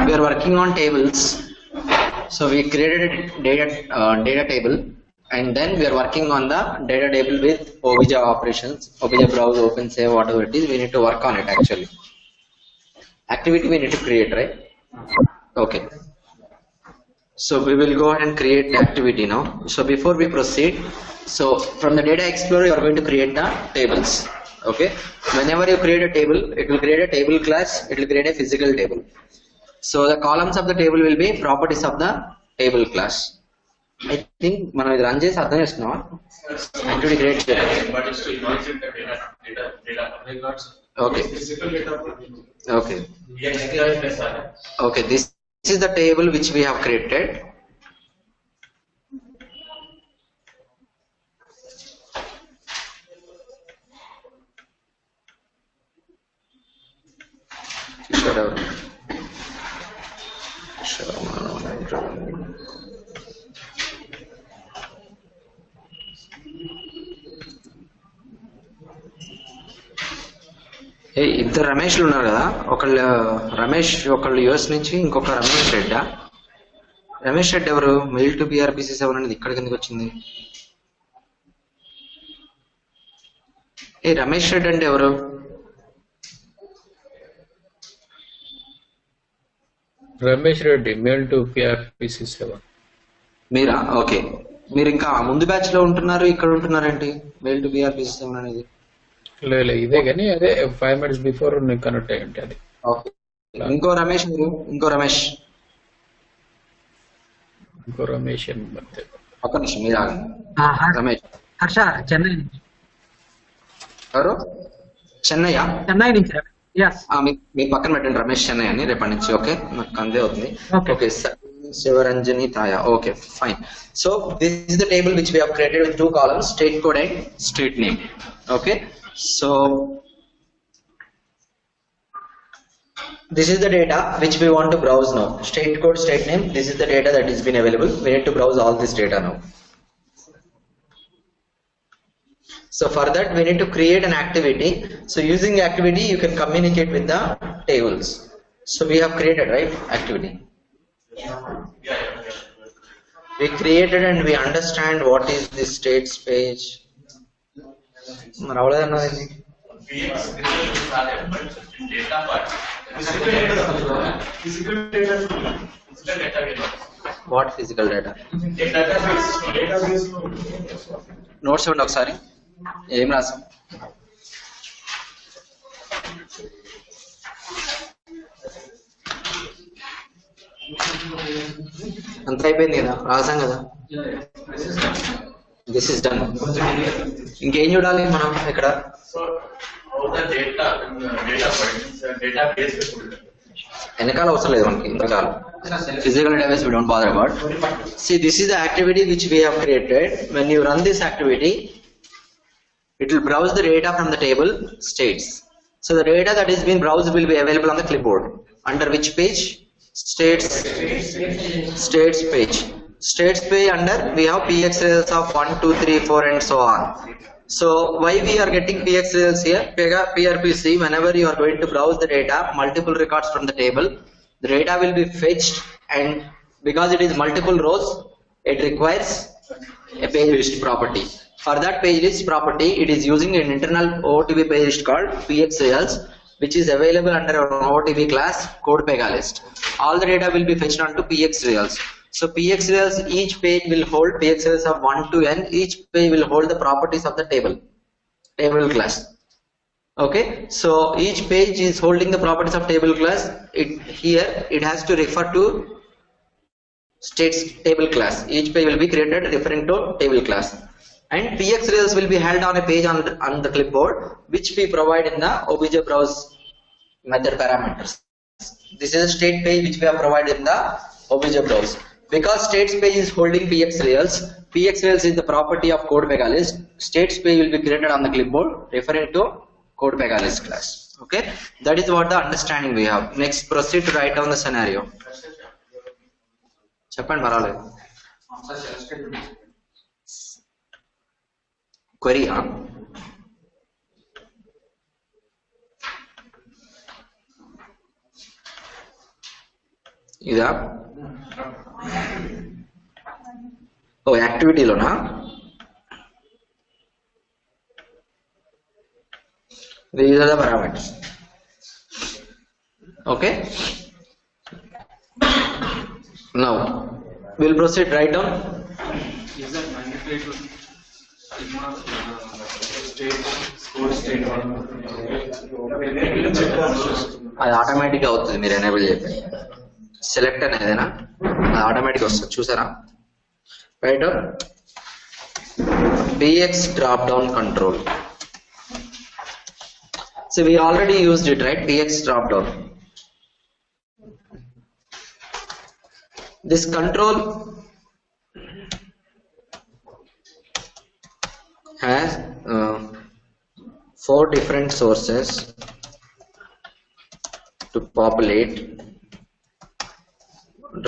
we are working on tables. So we created a data table, and then we are working on the data table with obj operations, obj browse, open, save, whatever it is. We need to work on it actually. Activity we need to create, right? Okay. So we will go ahead and create the activity now. So before we proceed, so from the data explorer you are going to create the tables. Okay. Whenever you create a table, it will create a table class. It will create a physical table. So the columns of the table will be properties of the table class. I think మనం ఇది run చేసి అర్థం చేస్తున్నావా? Activity create చేయాలి. But it's still not in the data records. Okay. Physical data. Okay. Okay. This is the table which we have created. ఇద్దరు రమేష్లు ఉన్నారు కదా, ఒకళ్ళు రమేష్, ఒకళ్ళు యుఎస్ నుంచి, ఇంకొక రమేష్ రెడ్డా. రమేష్ రెడ్డి ఎవరు? మెయిల్ టు పిఆర్పిసి 7 అనేది ఇక్కడికి ఎందుకు వచ్చింది? రమేష్ రెడ్డి అంటే ఎవరు? Ramesh Reddy, mail to PRPC 7. Meera? Okay. మీరు ఇంకా ముందు బ్యాచ్ లో ఉంటున్నారు, ఇక్కడ ఉంటున్నారేంటి? మెయిల్ టు పిఆర్పిసి 7 అనేది లేదు, ఇదే కానీ అదే 5 minutes బిఫోర్ కనెక్ట్ అయ్యి ఉంటే అది. ఇంకో రమేష్, మీరు ఇంకో రమేష్ ఒక్క నిమిషం మీరు ఆగండి. రమేష్ హర్ష, చెన్నై నుంచి. ఎవరు? చెన్నై నుంచి. మీ పక్కన పెట్టండి రమేష్ చెన్నై అని రేపటి నుంచి. ఓకే, నాకు అందే అవుతుంది. ఓకే, శివరంజని తాయా. Okay, fine. So this is the table which we have created with 2 columns, state code and street name. Okay, so this is the data which we want to browse now. State code, state name, this is the data that has been available. We need to browse all this data now. So for that we need to create an activity. So using the activity you can communicate with the tables. So we have created, right, activity. We created and we understand what is this states page. మరి అవలేదన్నా what physical data? Notes ఇవ్వండి ఒకసారి. ఏం రాసాం? అంత అయిపోయింది కదా, రాసాం కదా. This is done. ఇంకేం చూడాలి మనం ఇక్కడ? వెనకాల అవసరం లేదు మనకి, ఇంత చాలు. Physical database we don't bother about. See, this is the activity which we have created. When you run this activity, it will browse the data from the table states. So the data that is being browsed will be available on the clipboard. Under which page? States page. States page under we have px results of 1, 2, 3, 4 and so on. So why we are getting px results here? PRPC, whenever you are going to browse the data, multiple records from the table, the data will be fetched, and because it is multiple rows, it requires a page list property. For that page list property, it is using an internal OOTB page list called px results, which is available under an OOTB class CodePegaList. All the data will be fetched onto px results. So px results, each page will hold px results of 1 to n. Each page will hold the properties of the table class. Okay, so each page is holding the properties of table class. Here it has to refer to states table class. Each page will be created referring to table class, and px results will be held on a page on the clipboard, which we provide in the obj browse method parameters. This is a state page which we have provided in the obj browse. Because states page is holding px results is the property of CodePegaList. States page will be created on the clipboard referring to CodePegaList class. Okay, that is what the understanding we have. Next, proceed to write down the scenario. చెప్పండి పర్వాలేదు. Query ఇదా ఓ యాక్టివిటీలోనా these are the parameters. Okay, now we'll proceed. Write down. Is that mandatory to ignore state అది ఆటోమేటిక్గా అవుతుంది మీరు enable చెప్పి select అనేదేనా అది automatic వస్తుంది చూసారా right px drop down control. So we already used it, right? px drop down. This control has 4 different sources to populate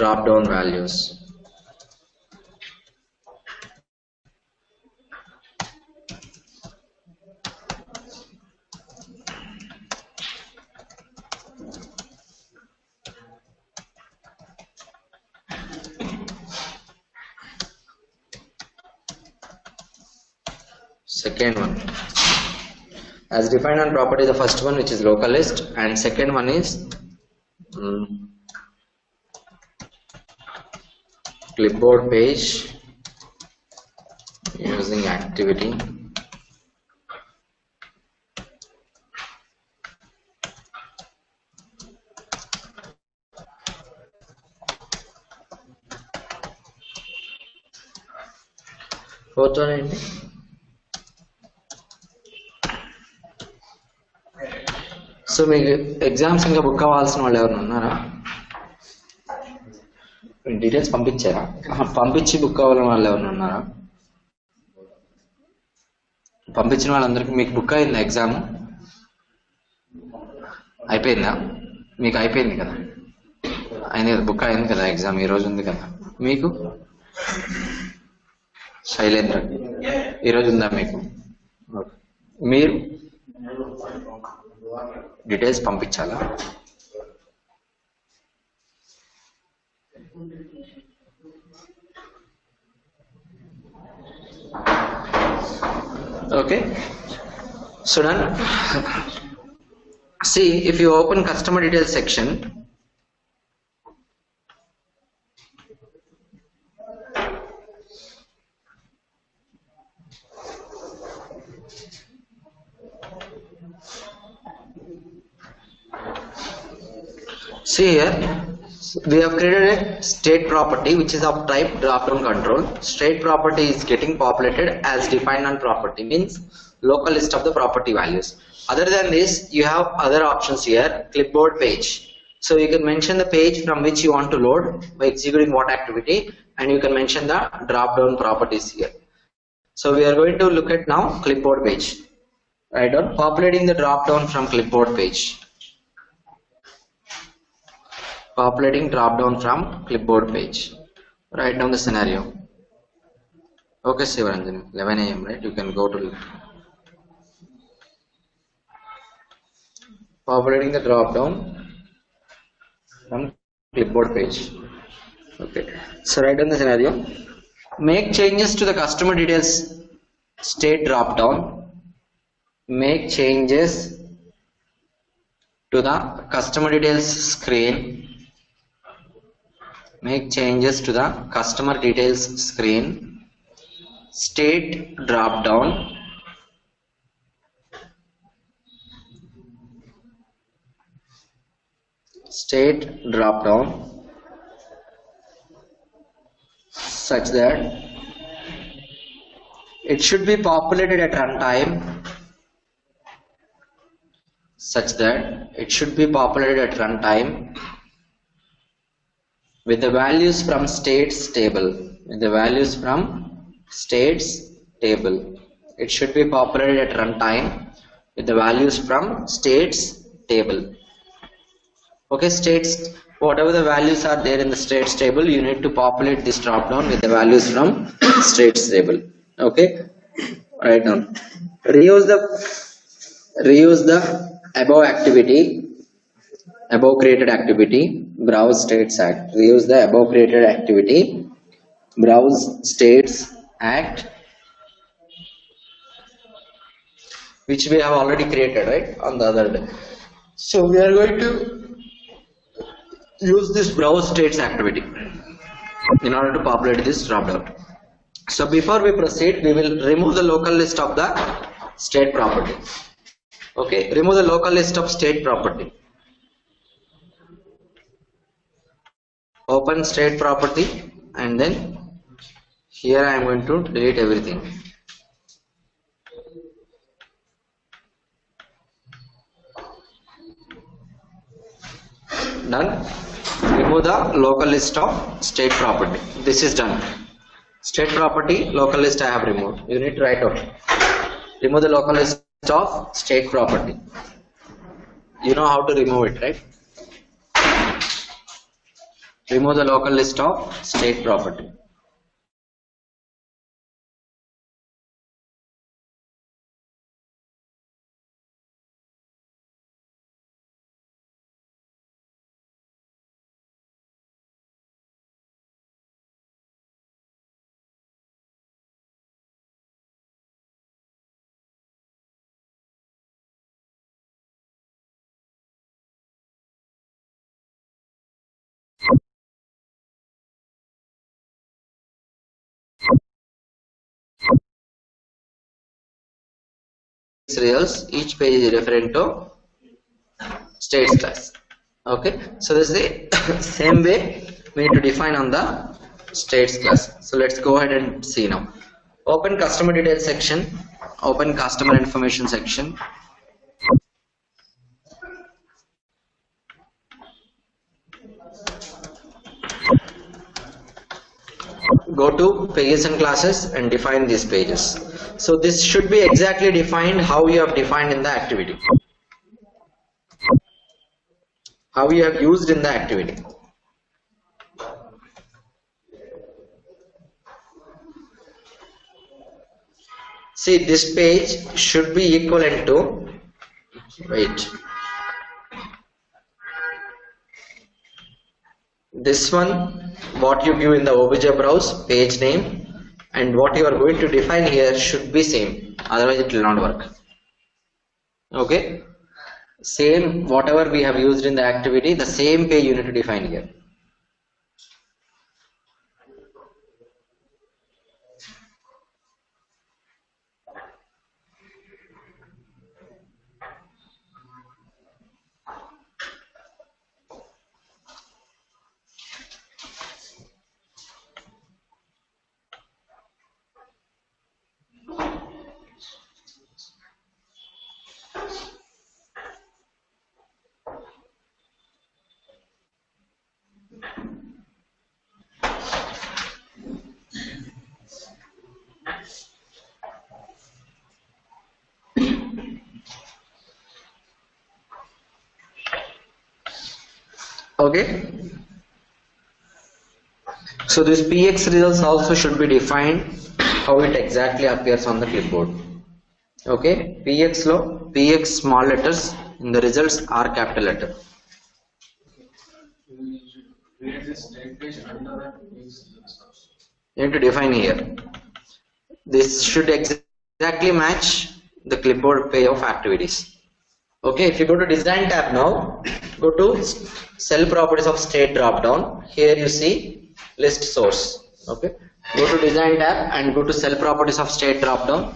drop down values. Second one, as defined on property, the first one which is local list, and second one is clipboard page using activity. Fourth one ఏంటి so మీకు exams ఇంకా book అవ్వాల్సిన వాళ్ళు ఎవరైనా ఉన్నారా details పంపించారా పంపించి book అవ్వాలని వాళ్ళు ఎవరైనా ఉన్నారా పంపించిన వాళ్ళందరికీ మీకు బుక్ అయిందా ఎగ్జామ్ అయిపోయిందా మీకు అయిపోయింది కదా అయింది కదా బుక్ అయింది కదా ఎగ్జామ్ ఈ రోజు ఉంది కదా మీకు శైలేంద్ర ఈరోజు ఉందా మీకు మీరు details పంపించాలా okay so done. See, if you open customer details section, see here we have created a state property which is of type drop down control. State property is getting populated as defined on property, means local list of the property values. Other than this, you have other options here, clipboard page. So you can mention the page from which you want to load by executing what activity, and you can mention the drop down properties here. So we are going to look at now clipboard page. Right on, populating the drop down from clipboard page. Populating drop down from clipboard page. Write down the scenario. Okay, Sivaranjan, 11 AM, right? You can go to populating the drop down from clipboard page. Okay, so write down the scenario. Make changes to the customer details state drop down. Make changes to the customer details screen. Make changes to the customer details screen state drop down such that it should be populated at runtime with the values from states table. It should be populated at runtime with the values from states table. Okay, states, whatever the values are there in the states table, you need to populate this drop down with the values from states table. Okay, right now reuse the above activity above created activity, browse states act. We use the above created activity, browse states act, which we have already created, right, on the other day. So we are going to use this browse states activity in order to populate this dropdown. So before we proceed, we will remove the local list of the state property. Okay, remove the local list of state property. Open state property, and then here I am going to delete everything. Done. Remove the local list of state property. This is done. State property, local list I have removed. You need to write out. Remove the local list of state property. You know how to remove it, right? Remove the local list of state property. Results, each page is referring to states class. Okay, so this is the same way we need to define on the states class. So let's go ahead and see now. Open customer details section, open customer information section. Go to pages and classes and define these pages. So this should be exactly defined how you have defined in the activity, how you have used in the activity. See, this page should be equivalent to, wait, this one, what you give in the obj browse, page name, and what you are going to define here should be same, otherwise it will not work. Okay, same whatever we have used in the activity, the same page you need to define here. Okay, so this px results also should be defined how it exactly appears on the clipboard. Okay, px low, px small letters, in the results are capital letter. Create this state page under that page. You need to define here. This should exactly match the clipboard page of activities. Okay, if you go to design tab now, go to cell properties of state drop down. Here you see list source. Okay, go to design tab and go to cell properties of state drop down.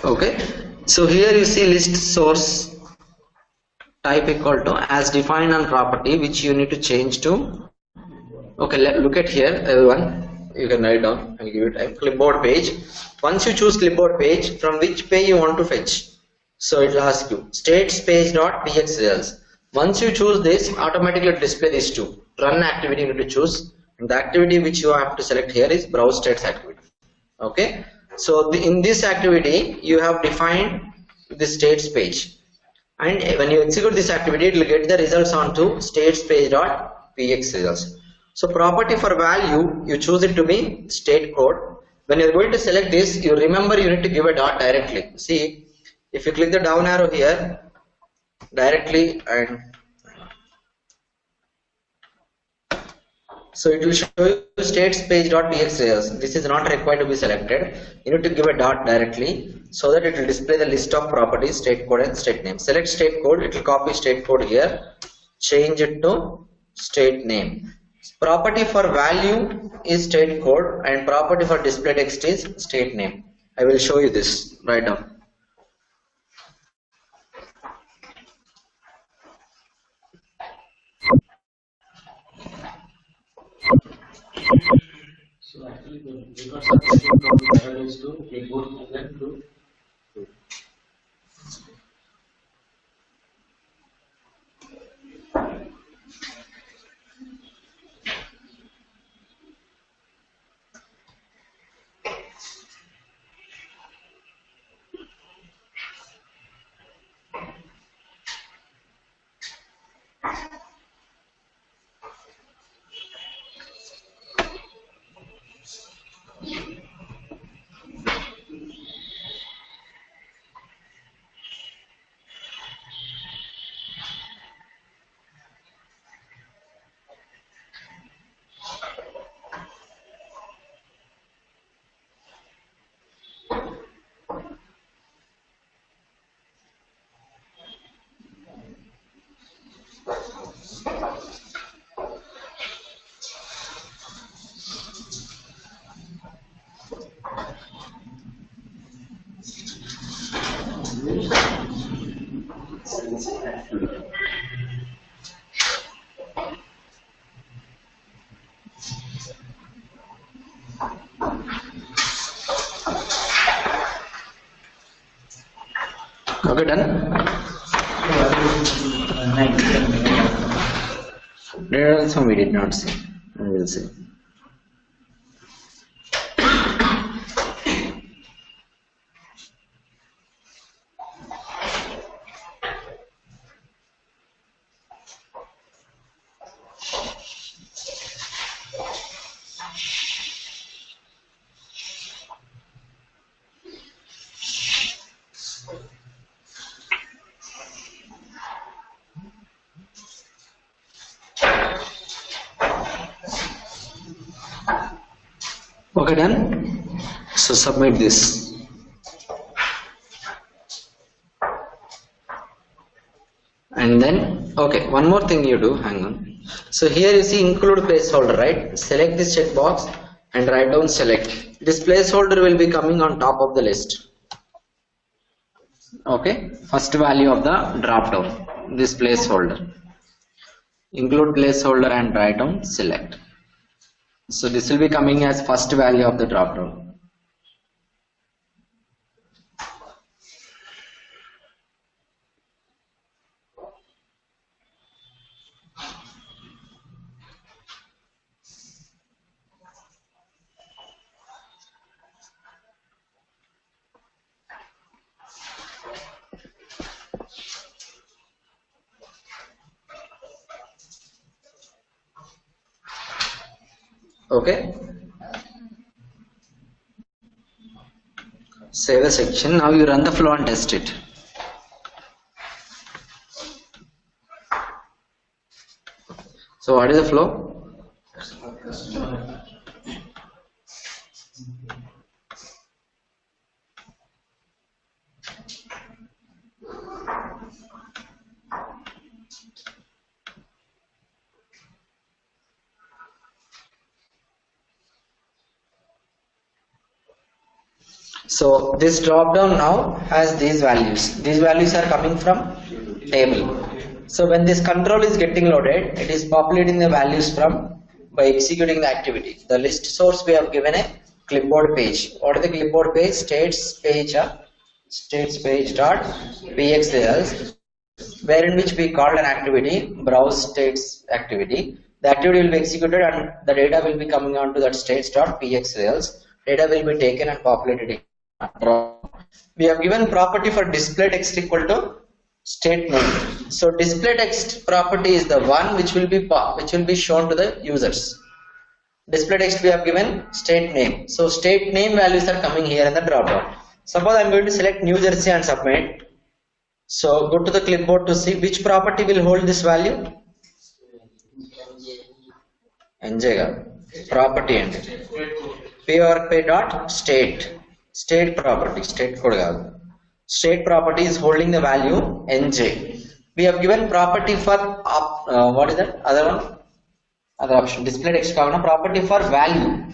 Okay, so here you see list source type equal to as defined on property, which you need to change to. Okay, look at here, everyone. You can write down and give it a clipboard page. Once you choose clipboard page, from which page you want to fetch. So it will ask you states page dot px results. Once you choose this, automatically display these two. Run activity, you need to choose The activity which you have to select here is browse states activity. Okay, so in this activity you have defined the states page, and when you execute this activity it will get the results onto states page dot px results. So property for value, you choose it to be state code. When you are going to select this, you remember you need to give a dot directly. See, if you click the down arrow here directly, and so it will show you states page dot px results. This is not required to be selected. You need to give a dot directly so that it will display the list of properties, state code and state name. Select state code, it will copy state code here, change it to state name. Property for value is state code and property for display text is state name. I will show you this right now. So actually the records are stored from the database to clipboard and then to Okay, done. There also we did not see. We will see. Okay, done. So submit this. And then, okay, one more thing you do, hang on. So here you see include placeholder, right? Select this checkbox and write down select. This placeholder will be coming on top of the list. Okay, first value of the drop down, this placeholder. Include placeholder and write down select. So this will be coming as first value of the drop down. Okay, save the section. Now you run the flow and test it. So what is the flow? So this drop down now has these values. These values are coming from table. So when this control is getting loaded, it is populating the values from by executing the activity. The list source we have given a clipboard page. What is the clipboard page? States page dot px results, wherein which we called an activity browse states activity. The activity will be executed and the data will be coming on to that states.pxreals. Data will be taken and populated in drop. We have given property for display text equal to state name. So display text property is the one which will be shown to the users. Display text we have given state name. So state name values are coming here in the drop down. Suppose I am going to select New Jersey and submit. So go to the clipboard to see which property will hold this value. NJ property and pay dot state property, state code. State property is holding the value NJ. We have given property for what is that other one? Other option, display text property for value.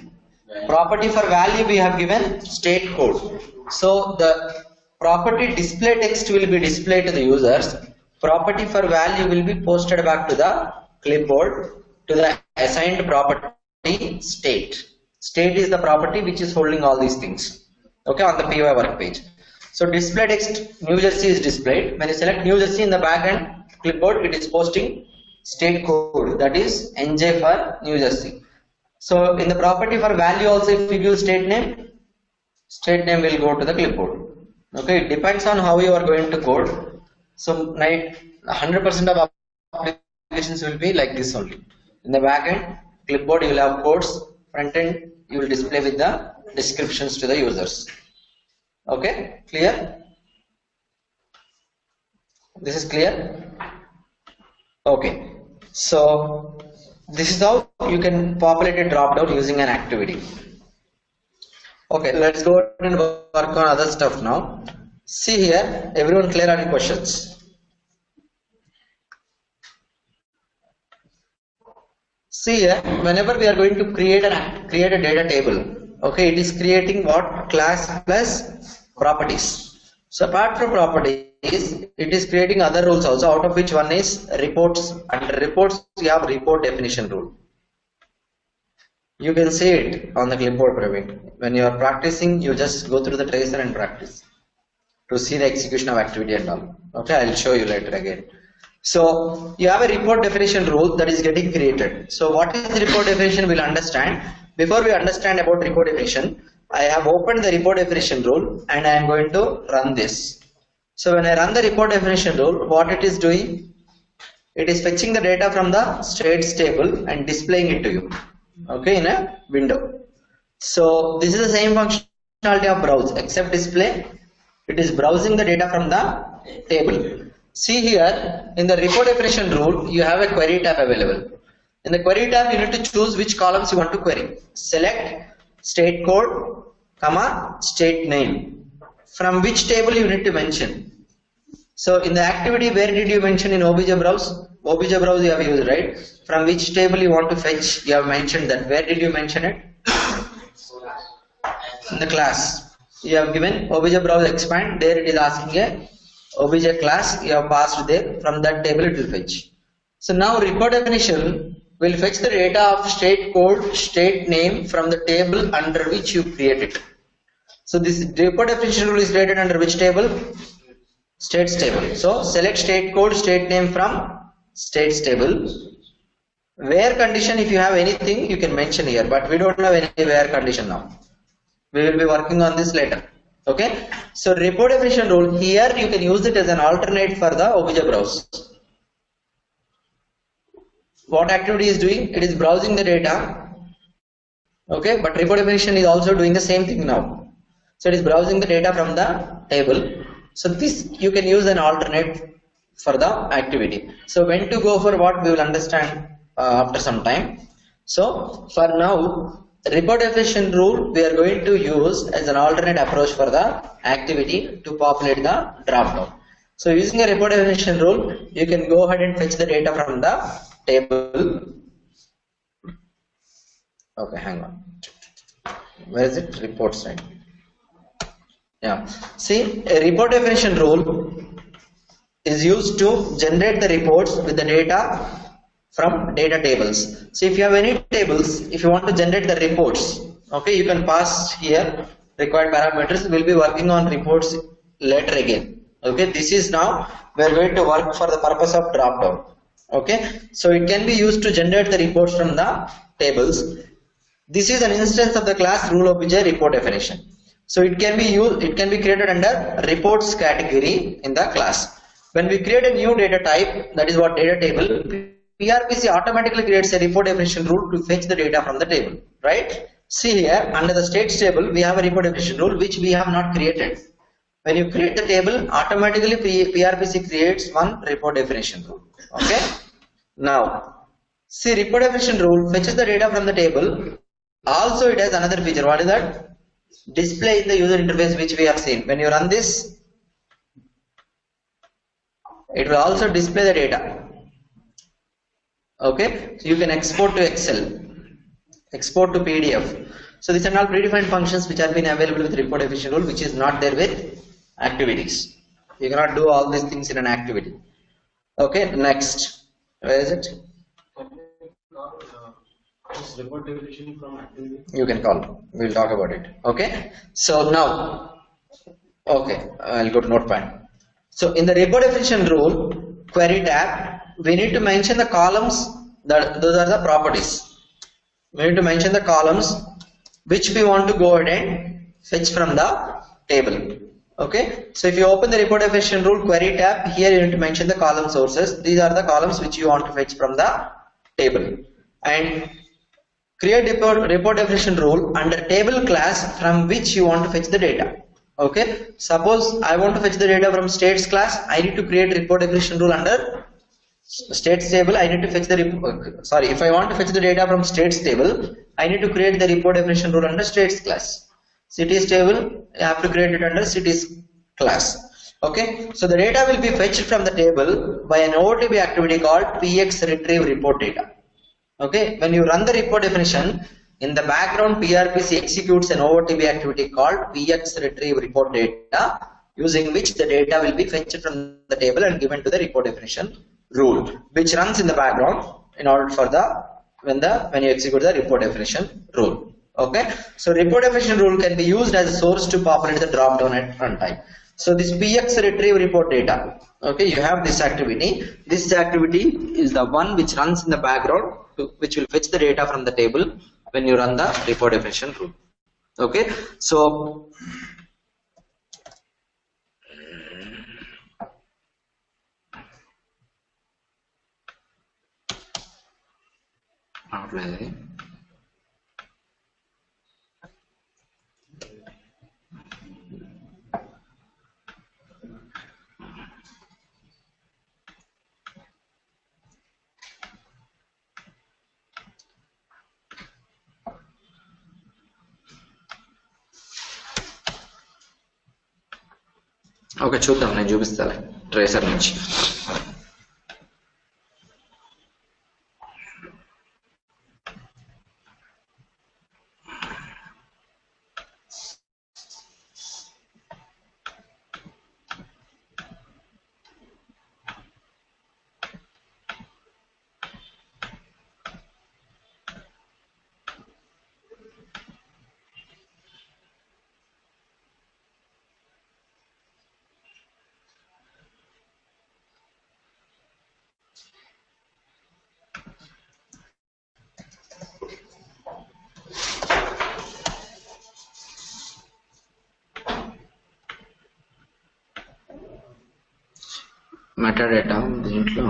Property for value we have given state code. So the property display text will be displayed to the users. Property for value will be posted back to the clipboard to the assigned property state. State is the property which is holding all these things. Okay, on the PY work page. So display text New Jersey is displayed. When you select New Jersey in the backend clipboard, it is posting state code, that is NJ for New Jersey. So in the property for value also, if you give state name will go to the clipboard. Okay, it depends on how you are going to code. So 100% of applications will be like this only. In the backend clipboard you will have codes, front end you will display with the descriptions to the users. Okay, clear? This is clear? Okay, so this is how you can populate a drop down using an activity. Okay, let's go and work on other stuff now. See here, everyone clear on any questions? See here, whenever we are going to create a data table, okay, it is creating what? Class plus properties. So apart from properties, it is creating other rules also, out of which one is reports. Under reports, you have report definition rule. You can see it on the clipboard, Praveen. When you are practicing, you just go through the tracer and practice to see the execution of activity and all. Okay, I will show you later again. So you have a report definition rule that is getting created. So what is the report definition we'll understand. Before we understand about report definition, I have opened the report definition rule and I am going to run this. So when I run the report definition rule, what it is doing, it is fetching the data from the states table and displaying it to you, okay, in a window. So this is the same functionality of browse, except display, it is browsing the data from the table. See here, in the report definition rule, you have a query tab available. In the query tab, you need to choose which columns you want to query. Select state code, comma, state name. From which table you need to mention. So in the activity, where did you mention in obj browse? Obj browse you have used, right? From which table you want to fetch, you have mentioned that. Where did you mention it? In the class. You have given obj browse expand, there it is asking a obj class, you have passed there, from that table it will fetch. So now report definition will fetch the data of state code, state name from the table under which you create it. So this report definition rule is created under which table? States table. So select state code, state name from states table. Where condition, if you have anything you can mention here, but we don't have any where condition now. We will be working on this later. Okay, so report definition rule, here you can use it as an alternate for the obj browse. What activity is doing? It is browsing the data. Okay, but report definition is also doing the same thing now. So it is browsing the data from the table. So this you can use an alternate for the activity. So when to go for what we will understand after some time. So for now, report definition rule we are going to use as an alternate approach for the activity to populate the drop down. So using a report definition rule, you can go ahead and fetch the data from the table. Okay, hang on. Where is it? Report side. Yeah. See, a report definition rule is used to generate the reports with the data from data tables. So if you have any tables, if you want to generate the reports, okay, you can pass here required parameters. We'll be working on reports later again. Okay, this is now we are going to work for the purpose of drop down. Okay, so it can be used to generate the reports from the tables. This is an instance of the class rule obj report definition. So it can be used, it can be created under reports category in the class. When we create a new data type, that is what data table, PRPC automatically creates a report definition rule to fetch the data from the table, right? See here, under the states table, we have a report definition rule which we have not created. When you create the table, automatically PRPC creates one report definition rule. Okay. Now, see, report definition rule fetches the data from the table. Also, it has another feature. What is that? Display in the user interface, which we have seen. When you run this, it will also display the data. Okay, so you can export to Excel, export to PDF. So these are all predefined functions which have been available with report definition rule, which is not there with activities. You cannot do all these things in an activity. Okay, next. Where is it? This report definition from activity. You can call. We'll talk about it. Okay. So now, okay, I'll go to Notepad. So in the report definition rule, query tab, we need to mention the columns. Those are the properties. We need to mention the columns which we want to go ahead and fetch from the table. Okay. So if you open the report definition rule query tab, here you need to mention the column sources. These are the columns which you want to fetch from the table. And create report definition rule under table class from which you want to fetch the data. Okay, suppose I want to fetch the data from states class. I need to create report definition rule under states table. I need to fetch the if I want to fetch the data from states table, I need to create the report definition rule under states class. Cities table, I have to create it under cities class. Okay, so the data will be fetched from the table by an OOTB activity called px retrieve report data. Okay, when you run the report definition, in the background PRPC executes an OOTB activity called px retrieve report data, using which the data will be fetched from the table and given to the report definition rule, which runs in the background in order for the when you execute the report definition rule. Okay, so report definition rule can be used as a source to populate the drop down at runtime. So this px retrieve report data, okay, you have this activity. This activity is the one which runs in the background, which will fetch the data from the table when you run the report definition rule. Okay, so not really. Okay చూద్దాం, నేను చూపిస్తాను tracer నుంచి. Metadata దీంట్లో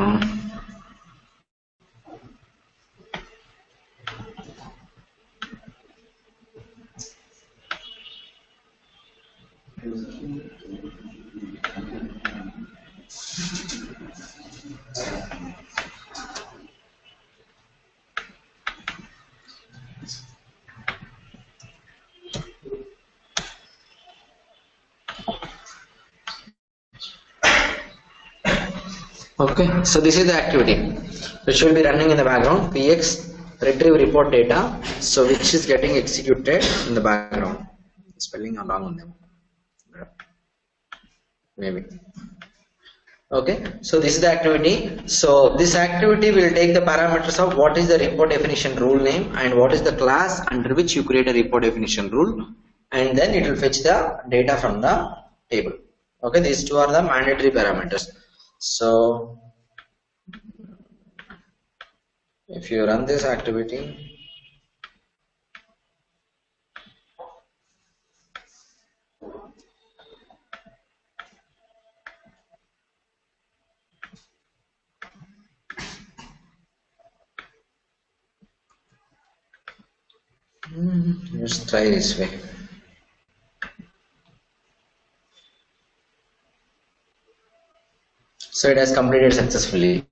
okay, so this is the activity which will be running in the background, px retrieve report data, so which is getting executed in the background. Spelling along on them maybe. Okay, so this is the activity. So this activity will take the parameters of what is the report definition rule name and what is the class under which you create a report definition rule, and then it will fetch the data from the table. Okay, these two are the mandatory parameters. So If you run this activity, let's try this way. So it has completed successfully.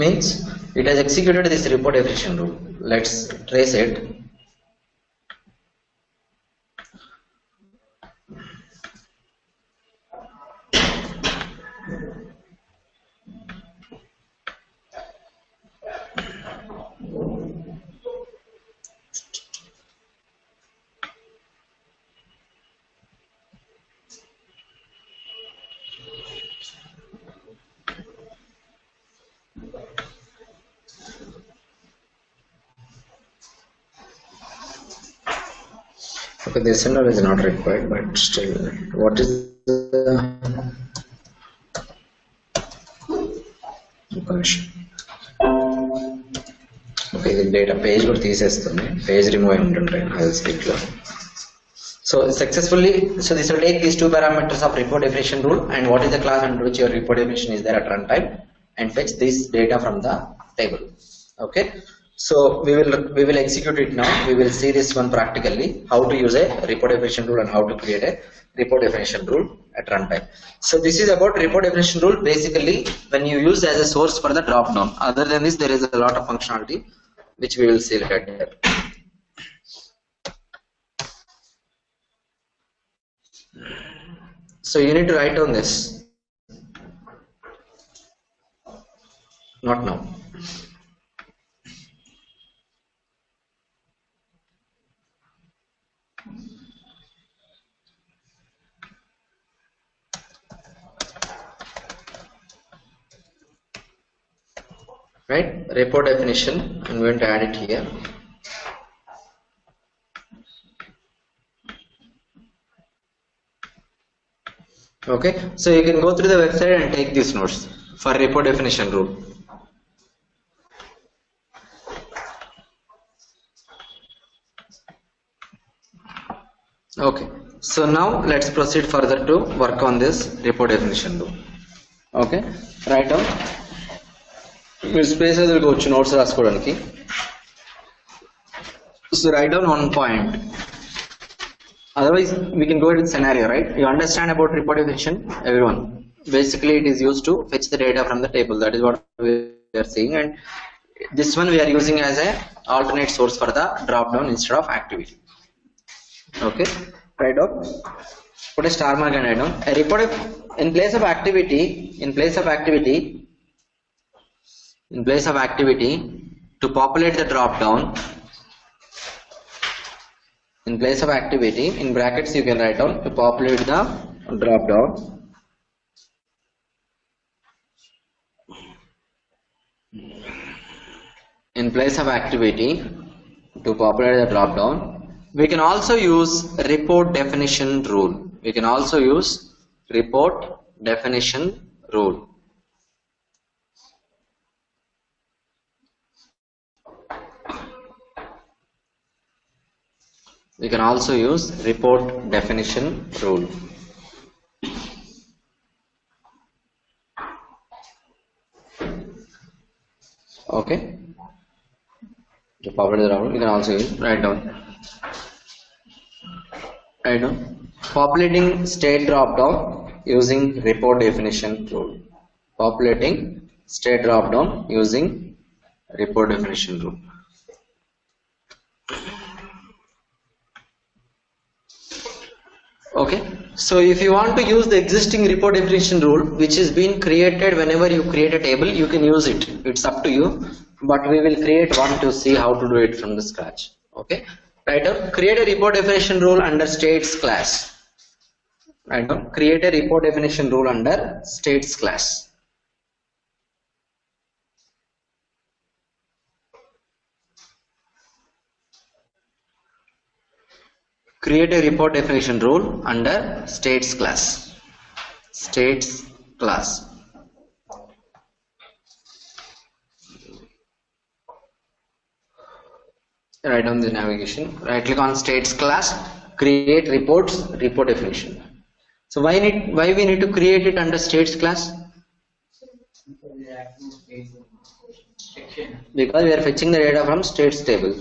Means it has executed this report definition rule. Let's trace it. Okay, the sender is not required, but still, what is the connection? Okay, the data page కూడా తీసేస్తుంది, page remove అయి ఉంటుంటాయి అది script లో. So successfully, so this will take these two parameters of report definition rule and what is the class under which your report definition is there at runtime and fetch this data from the table. Okay. So we will execute it now. We will see this one practically, how to use a report definition rule and how to create a report definition rule at runtime. So this is about report definition rule. Basically, when you use as a source for the drop down. Other than this, there is a lot of functionality which we will see later. So you need to write down this. Not now. Right, report definition, I'm going to add it here. Okay, so you can go through the website and take these notes for report definition rule. Okay, so now let's proceed further to work on this report definition rule. Okay, write down. మీరు space వదులుకోవచ్చు notes రాసుకోవడానికి. So write down one point. Otherwise we can go into the scenario, right? You understand about report definition, everyone. Basically it is used to fetch the data from the table. That is what we are seeing, and this one we are using as a alternate source for the drop down instead of activity. Okay, write down. Put a star mark and write down. A report in place of activity. In place of activity, to populate the drop down, in place of activity, in brackets you can write down to populate the drop down. In place of activity, to populate the drop down, we can also use report definition rule. We can also use report definition rule. We can also use report definition rule. Okay. To populate the drop down, you can also use, write down. Populating state drop down using report definition rule. Populating state drop down using report definition rule. Okay, so if you want to use the existing report definition rule which is being created whenever you create a table, you can use it. It's up to you, but we will create one to see how to do it from the scratch. Okay, right now create a report definition rule under states class. Right now create a report definition rule under states class. Create a report definition rule under states class. States class. Write down the navigation. Right click on states class, create reports, report definition. So why we need to create it under states class? Because we are fetching the data from states table.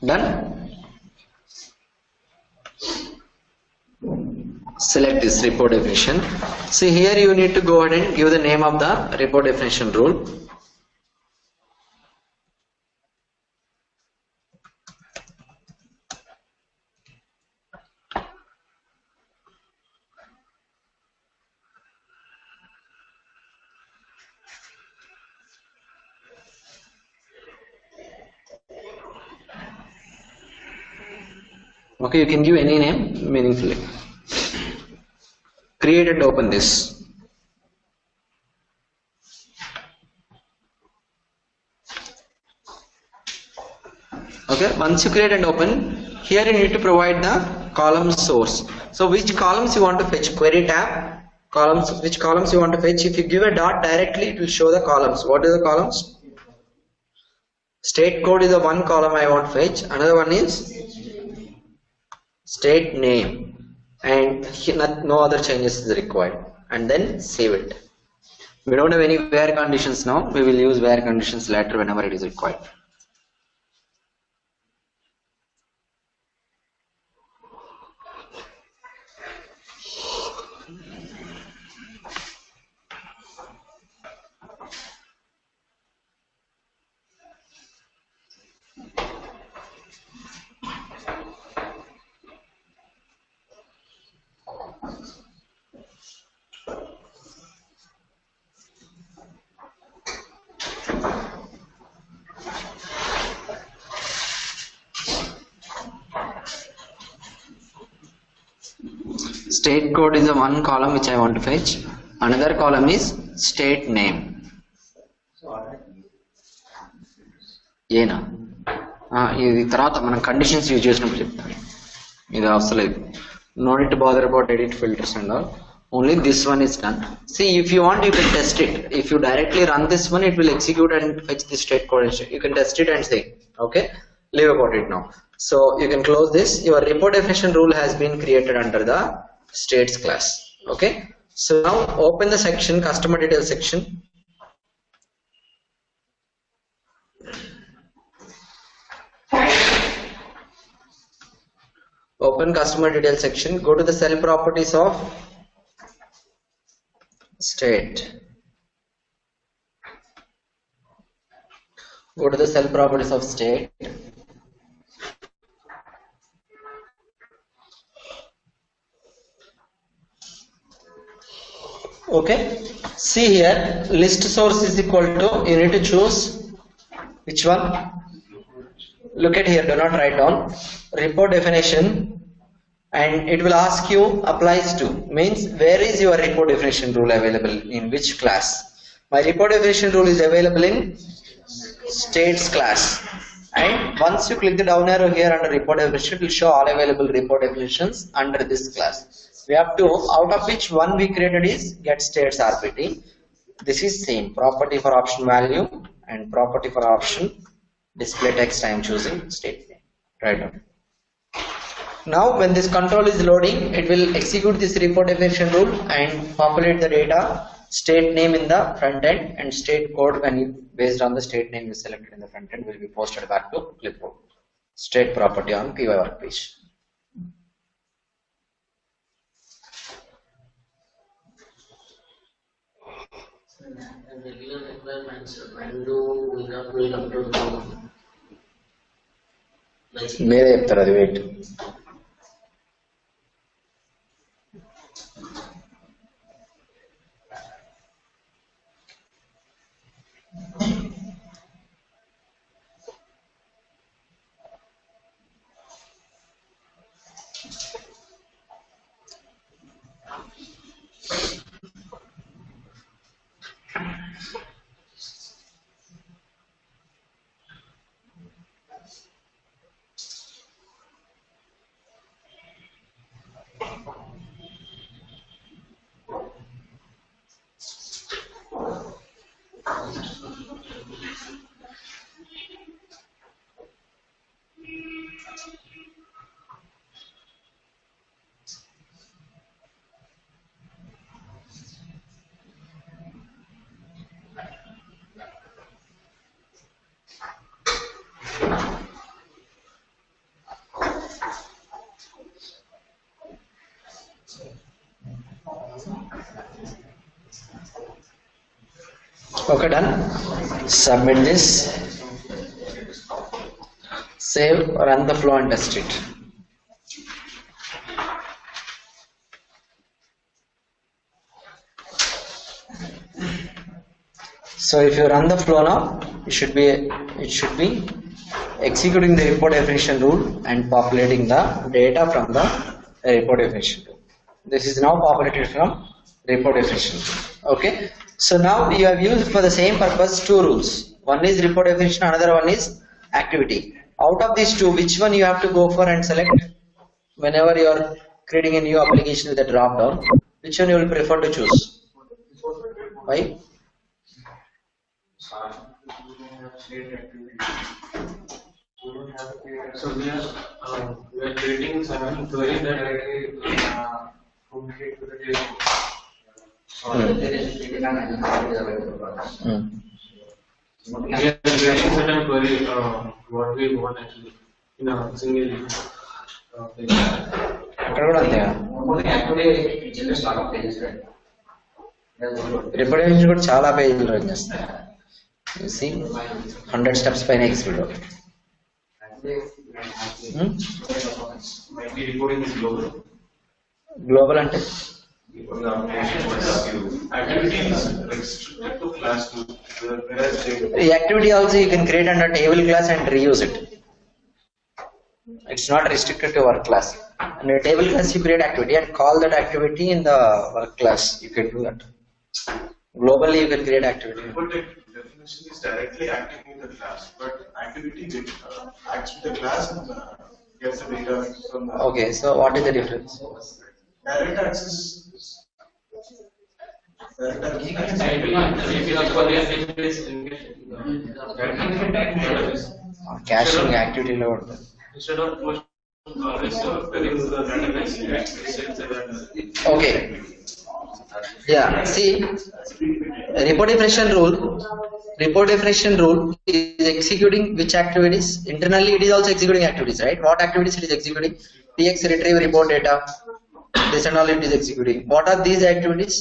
Done? Select this report definition. See here you need to go ahead and give the name of the report definition rule. Okay, you can give any name meaningfully. Create and open this. Okay, once you create and open, here you need to provide the column source. So which columns you want to fetch? Query tab, columns, which columns you want to fetch. If you give a dot directly, it will show the columns. What are the columns? State code is the one column I want to fetch. Another one is state name, and no other changes is required, and then save it. We don't have any where conditions now. We will use where conditions later whenever it is required. State code is the one column which I want to fetch. Another column is state name. ఏనా ఇది తర్వాత మనం conditions use చేసినప్పుడు చెప్తాను. ఇది అవసరం లేదు. No need to bother about edit filters and all. Only this one is done. See, if you want, you can test it. If you directly run this one, it will execute and fetch the state code. You can test it and see. Okay, leave about it now. So you can close this. Your report definition rule has been created under the states class. Okay, so now open the section, customer details section. Open customer details section, go to the cell properties of state. Go to the cell properties of state. Okay, see here, list source is equal to, you need to choose which one. Look at here, do not write down. Report definition, and it will ask you applies to, means where is your report definition rule available, in which class. My report definition rule is available in states class, and once you click the down arrow here under report definition, it will show all available report definitions under this class. We have to, out of which one we created is get states RPT. This is same property for option value and property for option display text. I am choosing state name. Right now. Now when this control is loading, it will execute this report definition rule and populate the data, state name in the front end, and state code when you, based on the state name you selected in the front end, will be posted back to clipboard. State property on PY work page. And regular requirements, when do we come to the మీరే చెప్తారు అది. Wait, Okay, done. Submit this. Save, run the flow and test it. So if you run the flow now, it should be executing the report definition rule and populating the data from the report definition rule. This is now populated from report definition rule. Okay. So now you have used for the same purpose two rules. One is report definition, another one is activity. Out of these two, which one you have to go for and select whenever you are creating a new application with a drop down? Which one you will prefer to choose? Why? So we are creating some query that communicate with the data. We are creating certain query what we want actually in a single thing. Reputation కూడా చాలా పేజీలు run చేస్తాయి. You see 100 steps పైన ఎక్స్పీడ్ Reporting is global. Global అంటే Activity is restricted to class 2. the activity also you can create under table class and reuse it. It's not restricted to work class. In a table class you create activity and call that activity in the work class. You can do that. Globally you can create activity. But the definition is directly acting with the class, but activity acts with the class and gets the data from the Okay, so what is the difference? direct access. Caching activity load. Instead of push the database, Okay. Yeah, see, report definition rule is executing which activities? Internally it is also executing activities, right? What activities it is executing? PX retrieve report data, this and all it is executing. What are these activities?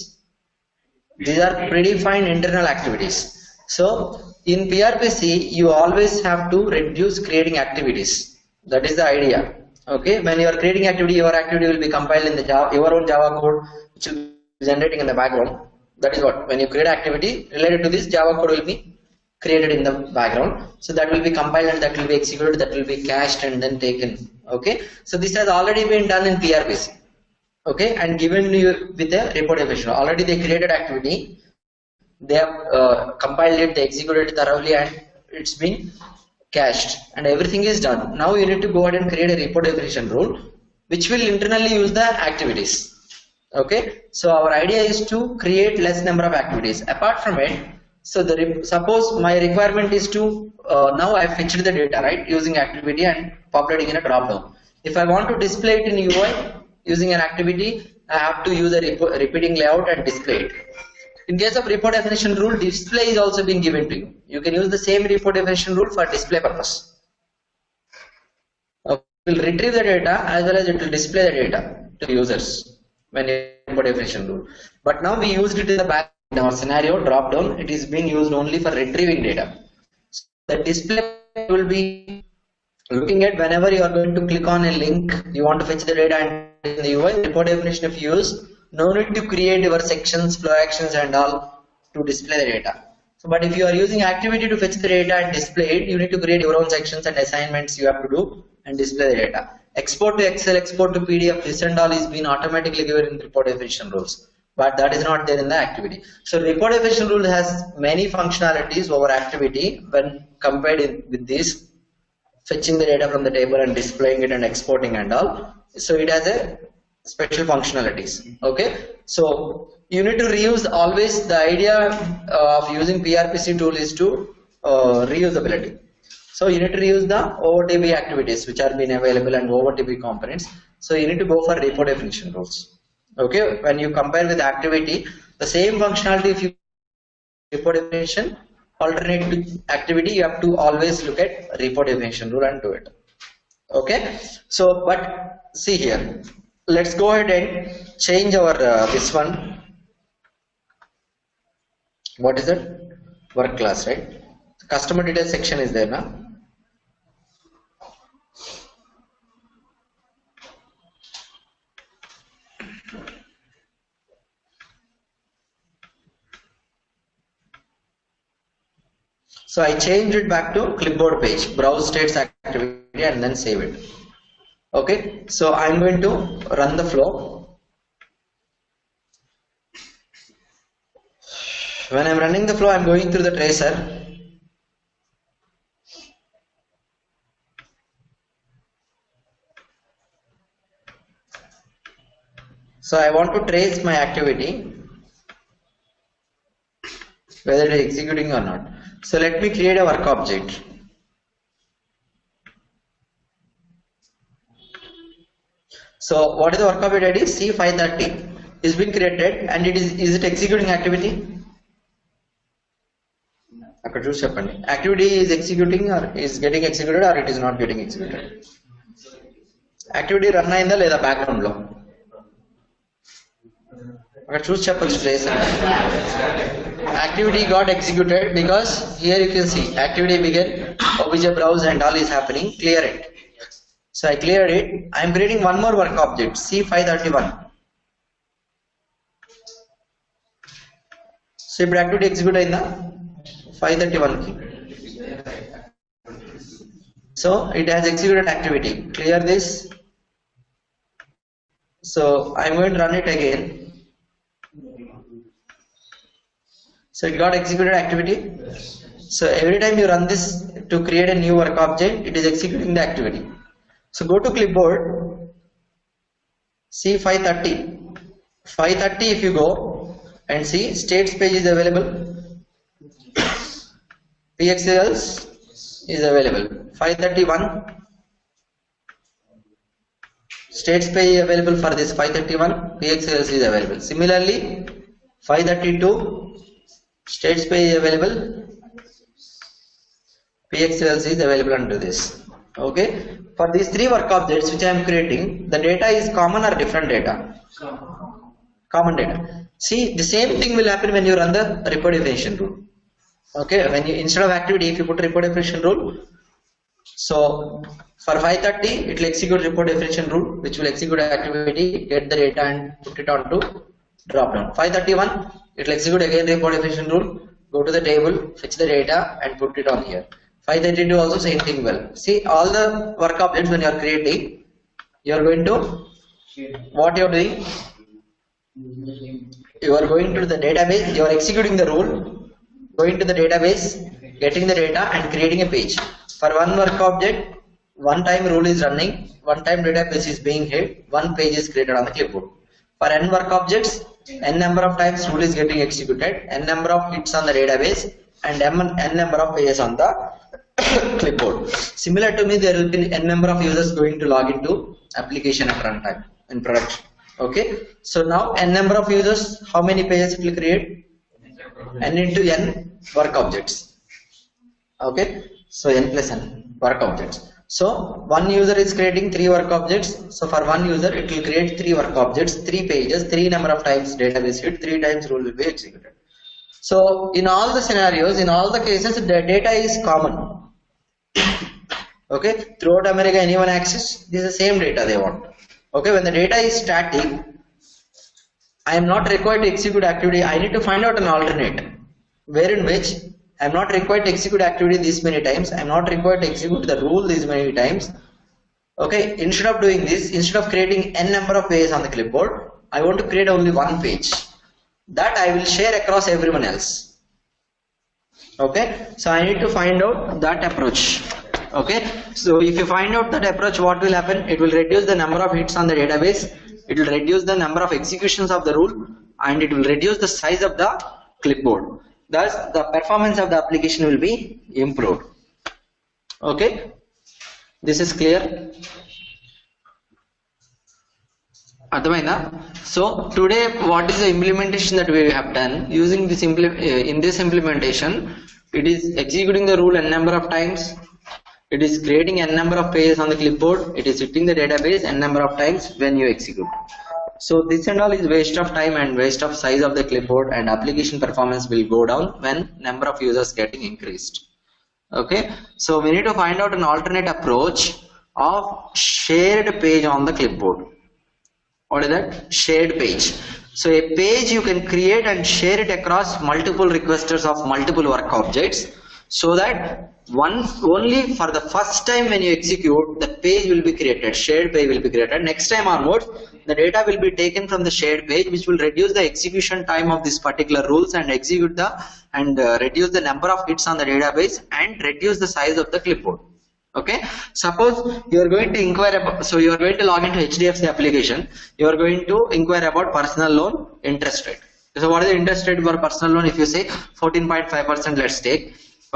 These are predefined internal activities. So in PRPC you always have to reduce creating activities. That is the idea. Okay, when you are creating activity, your activity will be compiled in the Java, your own Java code which will be generating in the background. That is what, when you create activity related to this, Java code will be created in the background. So that will be compiled and that will be executed, that will be cached and then taken. Okay, so this has already been done in PRPC. Okay, and given you with a report definition. Already they created activity, they have compiled it, they executed it thoroughly, and it's been cached and everything is done. Now you need to go ahead and create a report definition rule which will internally use the activities. Okay, so our idea is to create less number of activities. Apart from it, so suppose my requirement is to now I fetched the data, right, using activity and populating in a drop down. If I want to display it in UI using an activity, I have to use a repeating layout and display it. In case of report definition rule, display is also being given to you. You can use the same report definition rule for display purpose. It will retrieve the data as well as it will display the data to users when report definition rule. But now we used it in the back in our scenario drop down. It is being used only for retrieving data. So the display will be looking at whenever you are going to click on a link, you want to fetch the data and in the UI report definition if you use, no need to create your sections, flow actions and all to display the data. So, but if you are using activity to fetch the data and display it, you need to create your own sections and assignments you have to do and display the data. Export to Excel, export to PDF, this and all is being automatically given in report definition rules, but that is not there in the activity. So report definition rule has many functionalities over activity when compared with this, fetching the data from the table and displaying it and exporting and all. So it has a special functionalities. Okay, so you need to reuse always. The idea of using PRPC tool is to reusability. So you need to reuse the OOTB activities which are being available and OOTB components. So you need to go for repo definition rules. Okay, when you compare with activity, the same functionality if you repo definition, alternate to activity, you have to always look at repo definition rule and do it. Okay, so but see here, let's go ahead and change our this one. What is it? Work class, right? Customer details section is there now. So I changed it back to clipboard page, browse states activity and then save it. Okay, so I'm going to run the flow. When I'm running the flow, I'm going through the tracer. So I want to trace my activity, whether it is executing or not. So let me create a work object. So what is the work object ID? C530 is being created and is it executing activity? Activity is executing or is getting executed or it is not getting executed. Activity run in the background lo. Activity got executed because here you can see activity began, obj browse and all is happening. Clear it. So I cleared it. I am creating one more work object C531. So if activity execute in the 531. So it has executed activity. Clear this. So I am going to run it again. So it got executed activity. So every time you run this to create a new work object, it is executing the activity. So go to clipboard, C530. 530 if you go and see states page is available. PXLs is available. 531 states page is available for this 531. PXLs is available. Similarly, 532 states page is available. PXLs is available under this. Okay. For these three work objects which I am creating, the data is common or different data? Common data. See, the same thing will happen when you run the repo definition rule. Okay, when you instead of activity, if you put repo definition rule, so for 530 it will execute repo definition rule, which will execute activity, get the data and put it onto drop down. 531 it will execute again repo definition rule, go to the table, fetch the data and put it on here. 532 also same thing well. See, all the work objects when you are creating, you are going to, what you are doing, you are going to the database, you are executing the rule, going to the database, getting the data and creating a page. For one work object, one time rule is running, one time database is being hit, one page is created on the clipboard. For n work objects, n number of times rule is getting executed, n number of hits on the database and n number of pages on the clipboard. Similar to me, there will be n number of users going to log into application at runtime in production. Okay, so now n number of users, how many pages it will create? N into n work objects. Okay, so n plus n work objects. So one user is creating 3 work objects. So for one user, it will create 3 work objects, 3 pages, 3 number of times database hit, 3 times rule will be executed. So in all the scenarios, in all the cases, the data is common. Okay, throughout America, anyone access, this is the same data they want. Okay, when the data is static, I am not required to execute activity. I need to find out an alternate, wherein which I am not required to execute activity this many times. I am not required to execute the rule this many times. Okay, instead of doing this, instead of creating n number of pages on the clipboard, I want to create only one page that I will share across everyone else. Okay, so I need to find out that approach. Okay, so if you find out that approach, what will happen? It will reduce the number of hits on the database, it will reduce the number of executions of the rule, and it will reduce the size of the clipboard. Thus the performance of the application will be improved. Okay, this is clear. అర్థమైందా? So today what is the implementation that we have done using this in this implementation? It is executing the rule n number of times, it is creating n number of pages on the clipboard, it is hitting the database n number of times when you execute. So this and all is waste of time and waste of size of the clipboard, and application performance will go down when number of users getting increased. Okay, so we need to find out an alternate approach of shared page on the clipboard. What is that? Shared page. So a page you can create and share it across multiple requesters of multiple work objects, so that only for the first time when you execute, the page will be created, shared page will be created. Next time onwards, the data will be taken from the shared page, which will reduce the execution time of this particular rules and reduce the number of hits on the database and reduce the size of the clipboard. Okay, suppose you are going to inquire about, so you are going to log into HDFC application, you are going to inquire about personal loan interest rate. So what is the interest rate for personal loan? If you say 14.5%, let's take.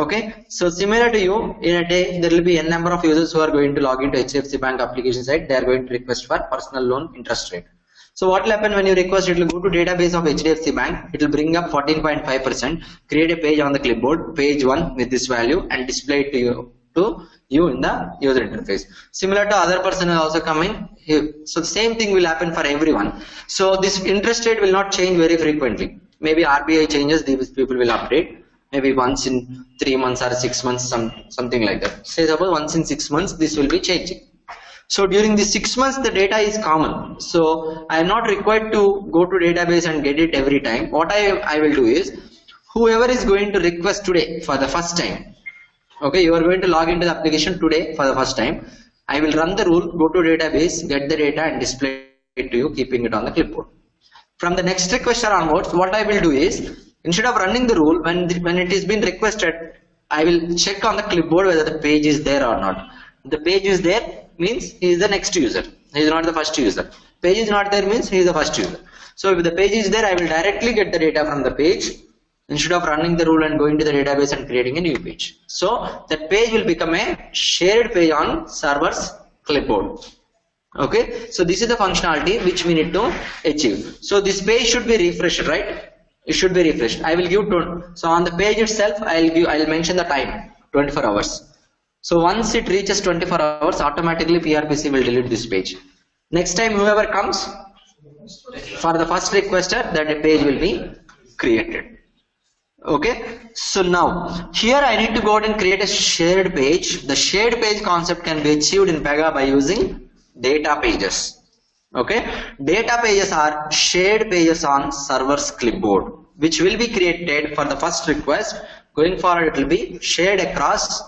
Okay, so similar to you, in a day there will be n number of users who are going to log into HDFC Bank application site. They are going to request for personal loan interest rate. So what will happen when you request? It will go to database of HDFC Bank, it will bring up 14.5%, create a page on the clipboard, page 1 with this value, and display it to you in the user interface. Similar to other person is also coming here. So the same thing will happen for everyone. So this interest rate will not change very frequently. Maybe RBI changes, these people will update maybe once in 3 months or 6 months, something like that. Say suppose once in 6 months this will be changing. So during the 6 months the data is common, so I am not required to go to database and get it every time. What I will do is, whoever is going to request today for the first time, okay, you are going to log into the application today for the first time, I will run the rule, go to database, get the data and display it to you, keeping it on the clipboard. From the next requester onwards, what I will do is, instead of running the rule, when it is been requested, I will check on the clipboard whether the page is there or not. The page is there means he is the next user, he is not the first user. Page is not there means he is the first user. So if the page is there, I will directly get the data from the page, instead of running the rule and going to the database and creating a new page. So that page will become a shared page on server's clipboard. Okay, so this is the functionality which we need to achieve. So this page should be refreshed, right? It should be refreshed. I will give so on the page itself, I'll mention the time 24 hours. So once it reaches 24 hours, automatically PRPC will delete this page. Next time whoever comes, for the first requester, that a page will be created. Okay, so now here I need to go out and create a shared page. The shared page concept can be achieved in Pega by using data pages. Okay, data pages are shared pages on server's clipboard, which will be created for the first request. Going forward, it will be shared across.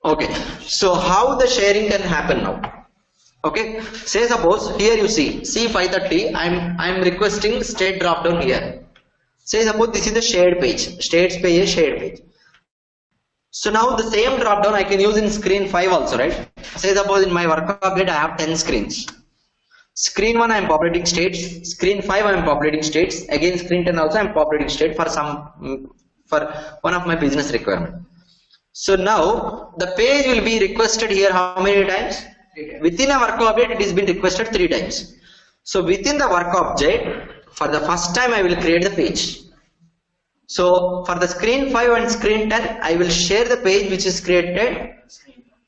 Okay, so how the sharing can happen now? Okay, say suppose here you see C530, I'm requesting state drop down here. Say suppose this is the shared page, states page is shared page. So now the same drop down I can use in screen 5 also, right? Say suppose in my work object I have 10 screens. Screen 1 I am populating states, screen 5 I am populating states, again screen 10 also I am populating state for one of my business requirement. So now the page will be requested here how many times? Within a work object it is been requested 3 times. So within the work object, for the first time I will create the page. So for the screen 5 and screen 10, I will share the page which is created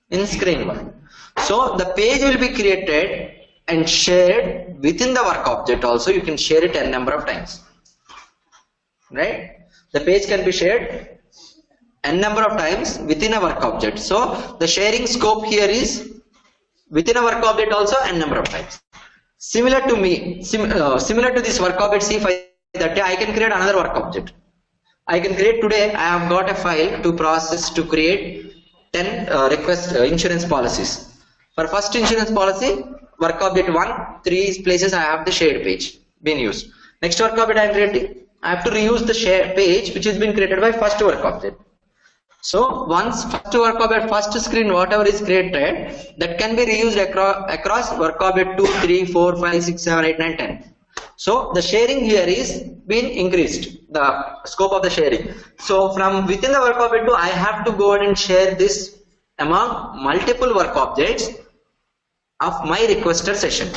in screen 1. So the page will be created and shared within the work object also. You can share it n number of times, right? The page can be shared n number of times within a work object. So the sharing scope here is within a work object also n number of times. Similar to this work object C530, I can create another work object. I can create today, I have got a file to process to create 10 insurance policies. For first insurance policy, work object 1, 3 places I have the shared page being used. Next work object I am creating, I have to reuse the shared page which has been created by first work object. So once first work object, first screen, whatever is created, that can be reused across work object 2, 3, 4, 5, 6, 7, 8, 9, 10. So the sharing here is been increased, the scope of the sharing. So from within the work object 2, I have to go ahead and share this among multiple work objects of my requester session.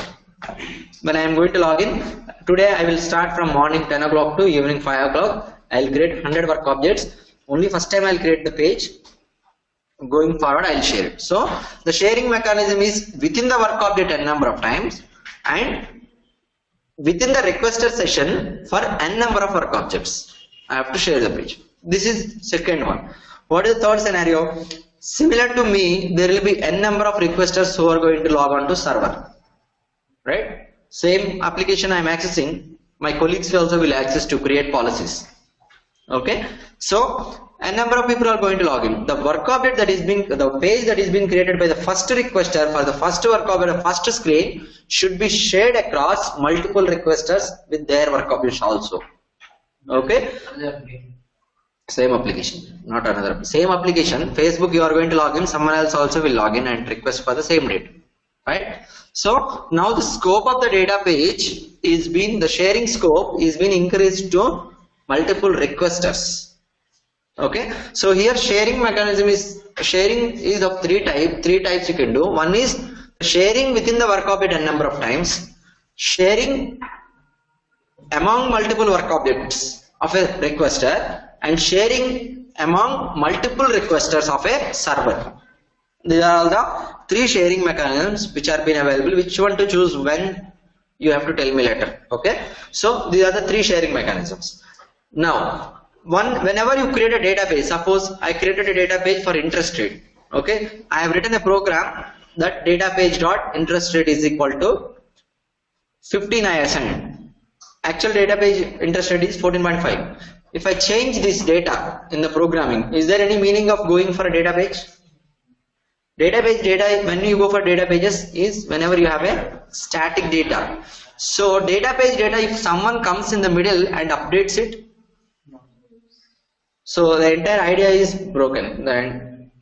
When I am going to log in, today I will start from morning 10 o'clock to evening 5 o'clock. I will create 100 work objects. Only first time I will create the page. Going forward, I will share it. So the sharing mechanism is within the work object n number of times and within the requester session for n number of work objects. I have to share the page. This is second one. What is the third scenario? Similar to me, there will be n number of requesters who are going to log on to server. Right? Same application I am accessing, my colleagues also will access to create policies. Okay? So a number of people are going to log in. The work object that is being, the page that is being created by the first requester for the first work object, the first screen should be shared across multiple requesters with their work objects also. Okay? Same application, not another. Same application, Facebook you are going to log in, someone else also will log in and request for the same date. Right? So now the scope of the data page is being, the sharing scope is being increased to multiple requesters. Okay, so here sharing mechanism is, sharing is of three types you can do. One is sharing within the work object n number of times, sharing among multiple work objects of a requester, and sharing among multiple requesters of a server. These are all the three sharing mechanisms which are being available. Which one to choose when, you have to tell me later. Okay, so these are the three sharing mechanisms. Now whenever you create a database, suppose I created a data page for interest rate. Okay, I have written a program that data page dot interest rate is equal to 15 I assigned. Actual data page interest rate is 14.5. If I change this data in the programming, is there any meaning of going for a data page? Database data, when you go for data pages, is whenever you have a static data. So database data, if someone comes in the middle and updates it, so the entire idea is broken. Then,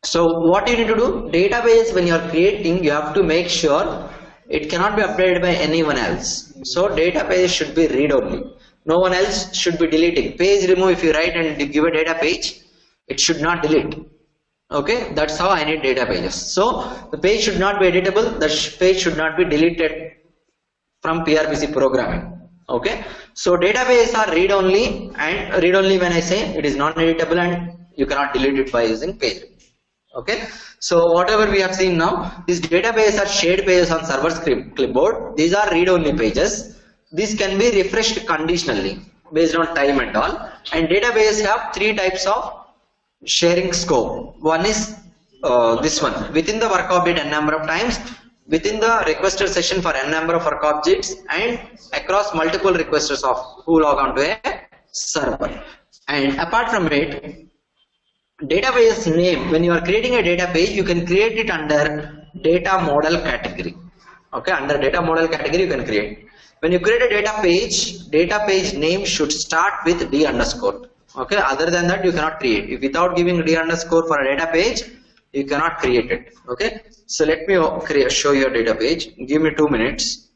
so what you need to do, database when you are creating, you have to make sure it cannot be updated by anyone else. So database should be read only. No one else should be deleting. Page remove, if you write and give a data page, it should not delete. Okay, that's how I need data pages. So the page should not be editable, the page should not be deleted from PRPC programming. Okay, so database are read only, and read only when I say it is not editable and you cannot delete it by using page. Okay, so whatever we have seen now, these database are shared pages on server clipboard. These are read only pages. These can be refreshed conditionally based on time and all. And database have three types of sharing scope. One is this one, within the work object n number of times, within the requester session for n number of work objects, and across multiple requesters of who log on to a server. And apart from it, database name, when you are creating a data page, you can create it under data model category. Okay, under data model category you can create. When you create a data page name should start with D underscore. Okay, other than that you cannot create. If without giving D underscore for a data page, you cannot create it. Okay, so let me show you a data page. Give me 2 minutes.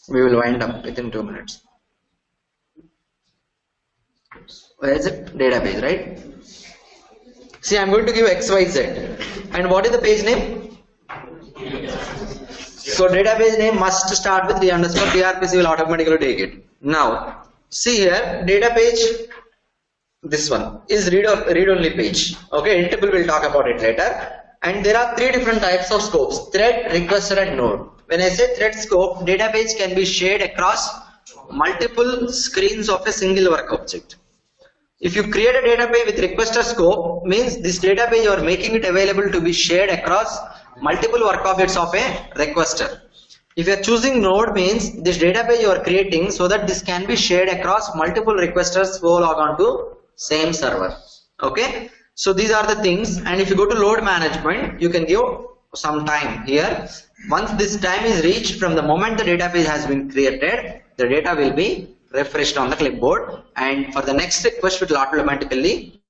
We will wind up within 2 minutes. Where is it? Data page, right? See, I'm going to give XYZ. And what is the page name? So database name must start with D underscore. PRPC will automatically take it. Now, see here, data page, this one is read only page. Okay, Intable will talk about it later. And there are three different types of scopes: thread, requester, and node. When I say thread scope, database can be shared across multiple screens of a single work object. If you create a database with requester scope, means this database you are making it available to be shared across multiple work objects of a requester. If you are choosing node, means this database you are creating so that this can be shared across multiple requesters who log on to same server. Okay, so these are the things. And if you go to load management, you can give some time here. Once this time is reached, from the moment the database has been created, the data will be refreshed on the clipboard, and for the next request it will automatically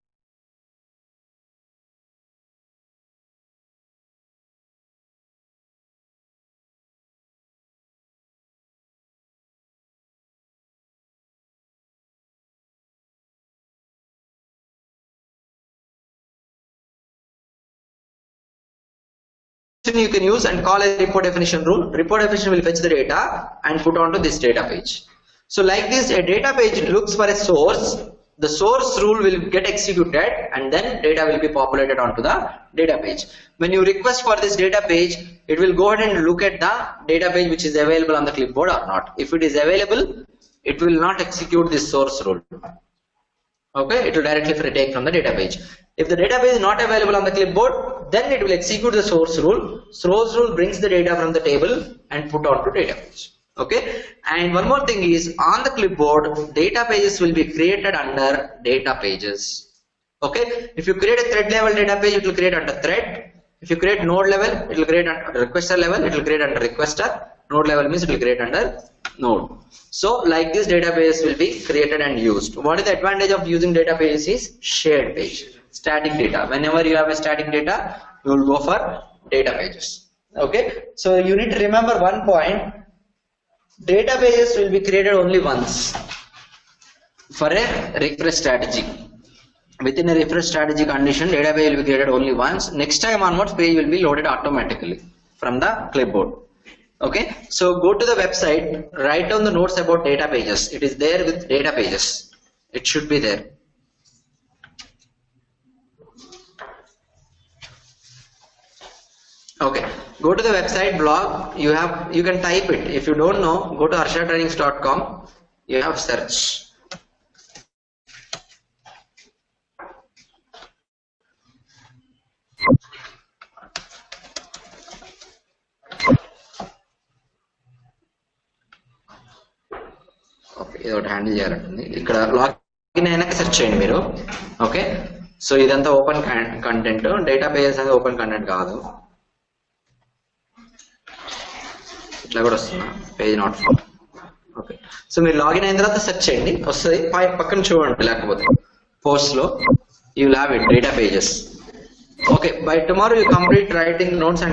you can use and call a report definition rule. Report definition will fetch the data and put onto this data page. So like this, a data page looks for a source. The source rule will get executed and then data will be populated onto the data page. When you request for this data page, it will go ahead and look at the data page which is available on the clipboard or not. If it is available, it will not execute this source rule. Okay, it will directly take from the data page. If the data page is not available on the clipboard, then it will execute the source rule. Source rule brings the data from the table and put onto data page. Okay, and one more thing is, on the clipboard, data pages will be created under data pages. Okay, if you create a thread level data page, it will create under thread. If you create node level, it will create under requester level, it will create under requester. Node level means it will create under node. So like this, database will be created and used. What is the advantage of using databases is shared page, static data. Whenever you have a static data, you will go for data pages. Okay, so you need to remember one point. Databases will be created only once for a refresh strategy. Within a refresh strategy condition, database will be created only once. Next time onwards, page will be loaded automatically from the clipboard. Okay, so go to the website, write down the notes about data pages. It is there with data pages. It should be there. Okay, go to the website blog. You can type it. If you don't know, go to harshatrainings.com. You have search. Okay, ఇది ఒకటి handle చేయాలంటుంది. ఇక్కడ login అయినాక search చేయండి మీరు. Okay, so ఇదంతా open content. Data pages అనేది open content కాదు. ఇట్లా కూడా వస్తుంది, page not found. Okay, so మీరు లాగిన్ అయిన తర్వాత సెర్చ్ చేయండి, వస్తుంది. పక్కన చూడండి, లేకపోతే పోస్ట్ లో you will have it, data pages. Okay, by tomorrow you complete writing notes and